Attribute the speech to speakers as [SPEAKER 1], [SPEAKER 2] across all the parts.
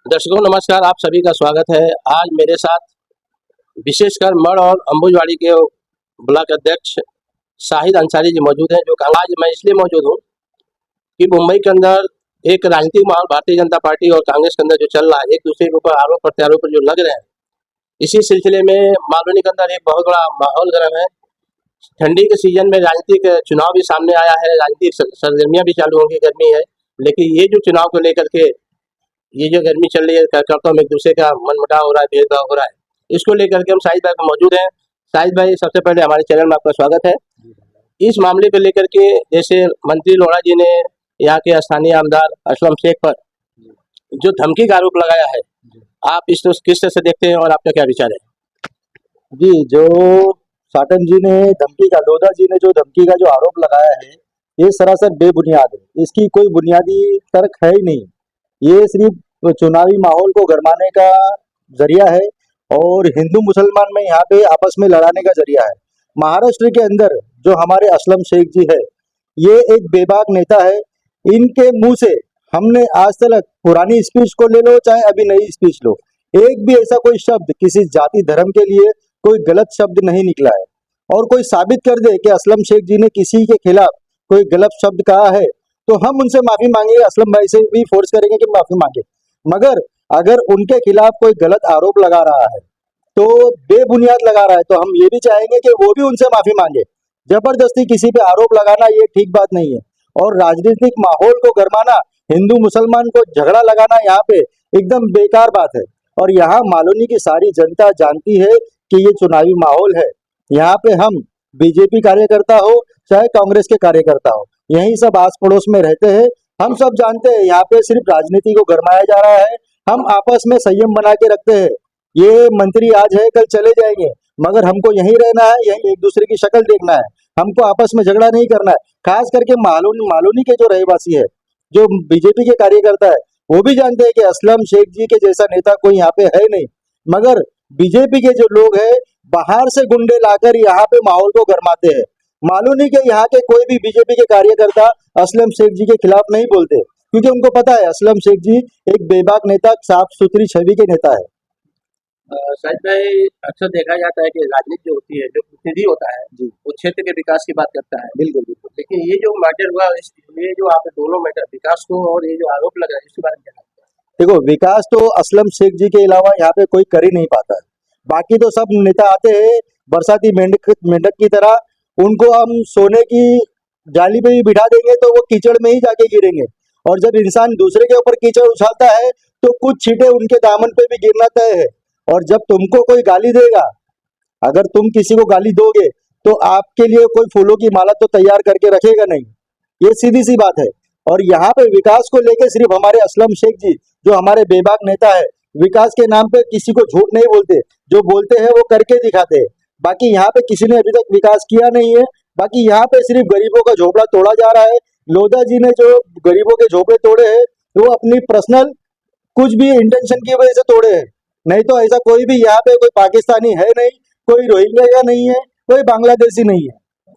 [SPEAKER 1] दर्शकों नमस्कार, आप सभी का स्वागत है। आज मेरे साथ विशेषकर मढ़ और अंबुजवाड़ी के ब्लॉक अध्यक्ष शाहिद अंसारी जी मौजूद हैं। जो आज मैं इसलिए मौजूद हूं कि मुंबई के अंदर एक राजनीतिक माहौल भारतीय जनता पार्टी और कांग्रेस के अंदर जो चल रहा है, एक दूसरे के ऊपर आरोप प्रत्यारोप जो लग रहे हैं, इसी सिलसिले में मालवनी के अंदर एक बहुत बड़ा माहौल गर्म है। ठंडी के सीजन में राजनीतिक चुनाव भी सामने आया है, राजनीतिक सरगर्मियां भी चालू होंगी, गर्मी है, लेकिन ये जो चुनाव को लेकर के ये जो गर्मी चल रही है, कार्यकर्ताओं में एक दूसरे का मनमुटाव हो रहा है, भेदभाव हो रहा है, इसको लेकर के हम शाहिद भाई मौजूद हैं। शाहिद भाई, सबसे पहले हमारे चैनल में आपका स्वागत है। इस मामले को लेकर के जैसे मंत्री लोढ़ा जी ने यहाँ के स्थानीय आमदार असलम शेख पर जो धमकी का आरोप लगाया है, आप इस किस तरह से देखते हैं और आपका क्या विचार है?
[SPEAKER 2] जी, जो साटन जी ने धमकी का, लोधा जी ने जो धमकी का जो आरोप लगाया है, ये सरासर बेबुनियाद है। इसकी कोई बुनियादी तर्क है ही नहीं। ये सिर्फ चुनावी माहौल को गरमाने का जरिया है और हिंदू मुसलमान में यहाँ पे आपस में लड़ाने का जरिया है। महाराष्ट्र के अंदर जो हमारे असलम शेख जी है, ये एक बेबाक नेता है। इनके मुंह से हमने आज तक पुरानी स्पीच को ले लो चाहे अभी नई स्पीच लो, एक भी ऐसा कोई शब्द किसी जाति धर्म के लिए कोई गलत शब्द नहीं निकला है। और कोई साबित कर दे कि असलम शेख जी ने किसी के खिलाफ कोई गलत शब्द कहा है तो हम उनसे माफी मांगेंगे, असलम भाई से भी फोर्स करेंगे कि माफी मांगे। मगर अगर उनके खिलाफ कोई गलत आरोप लगा रहा है तो बेबुनियाद लगा रहा है, तो हम ये भी चाहेंगे कि वो भी उनसे माफी मांगे। जबरदस्ती किसी पे आरोप लगाना ये ठीक बात नहीं है। और राजनीतिक माहौल को गरमाना, हिंदू मुसलमान को झगड़ा लगाना यहाँ पे एकदम बेकार बात है। और यहाँ मालवनी की सारी जनता जानती है कि ये चुनावी माहौल है। यहाँ पे हम बीजेपी कार्यकर्ता हो चाहे कांग्रेस के कार्यकर्ता हो, यही सब आस पड़ोस में रहते हैं। हम सब जानते हैं यहाँ पे सिर्फ राजनीति को गरमाया जा रहा है। हम आपस में संयम बना के रखते हैं। ये मंत्री आज है कल चले जाएंगे, मगर हमको यहीं रहना है, यहीं एक दूसरे की शक्ल देखना है। हमको आपस में झगड़ा नहीं करना है। खास करके मालवनी के जो रहवासी है, जो बीजेपी के कार्यकर्ता है, वो भी जानते हैं कि असलम शेख जी के जैसा नेता कोई यहाँ पे है नहीं। मगर बीजेपी के जो लोग हैं बाहर से गुंडे लाकर यहाँ पे माहौल को गरमाते हैं। मालवनी के यहाँ के कोई भी बीजेपी के कार्यकर्ता असलम शेख जी के खिलाफ नहीं बोलते, क्योंकि उनको पता है असलम शेख जी एक बेबाक नेता, साफ सुथरी छवि के नेता है।
[SPEAKER 1] शाहिद भाई, अक्सर देखा जाता है कि राजनीति जो होती है, जो प्रतिनिधि होता है जी, वो क्षेत्र के विकास की बात करता है। बिल्कुल बिल्कुल। लेकिन ये जो मैटर हुआ, ये जो आप दोनों मैटर, विकास को और ये जो आरोप लगा, इसके बारे में क्या लगता है?
[SPEAKER 2] देखो, विकास तो असलम शेख जी के अलावा यहाँ पे कोई कर ही नहीं पाता है। बाकी तो सब नेता आते हैं बरसाती मेंढक की तरह, उनको हम सोने की जाली पे भी बिठा देंगे तो वो कीचड़ में ही जाके गिरेंगे। और जब इंसान दूसरे के ऊपर कीचड़ उछालता है तो कुछ छींटे उनके दामन पे भी गिरना तय है। और जब तुमको कोई गाली देगा, अगर तुम किसी को गाली दोगे तो आपके लिए कोई फूलों की माला तो तैयार करके रखेगा नहीं। ये सीधी सी बात है। और यहाँ पे विकास को लेके सिर्फ हमारे असलम शेख जी, जो हमारे बेबाक नेता है, विकास के नाम पे किसी को झूठ नहीं बोलते, जो बोलते हैं वो करके दिखाते हैं। बाकी यहाँ पे किसी ने अभी तक विकास किया नहीं है। बाकी यहाँ पे सिर्फ गरीबों का झोपड़ा तोड़ा जा रहा है। लोधा जी ने जो गरीबों के झोपड़े तोड़े हैं वो अपनी पर्सनल कुछ भी इंटेंशन की वजह से तोड़े हैं। नहीं तो ऐसा कोई भी यहाँ पे कोई पाकिस्तानी है नहीं, कोई रोहिंग्या नहीं है, कोई बांग्लादेशी नहीं है।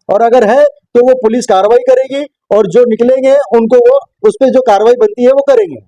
[SPEAKER 2] और अगर है तो वो पुलिस कार्रवाई करेगी और जो निकलेंगे उनको वो उस पर जो कार्रवाई बनती है वो करेंगे।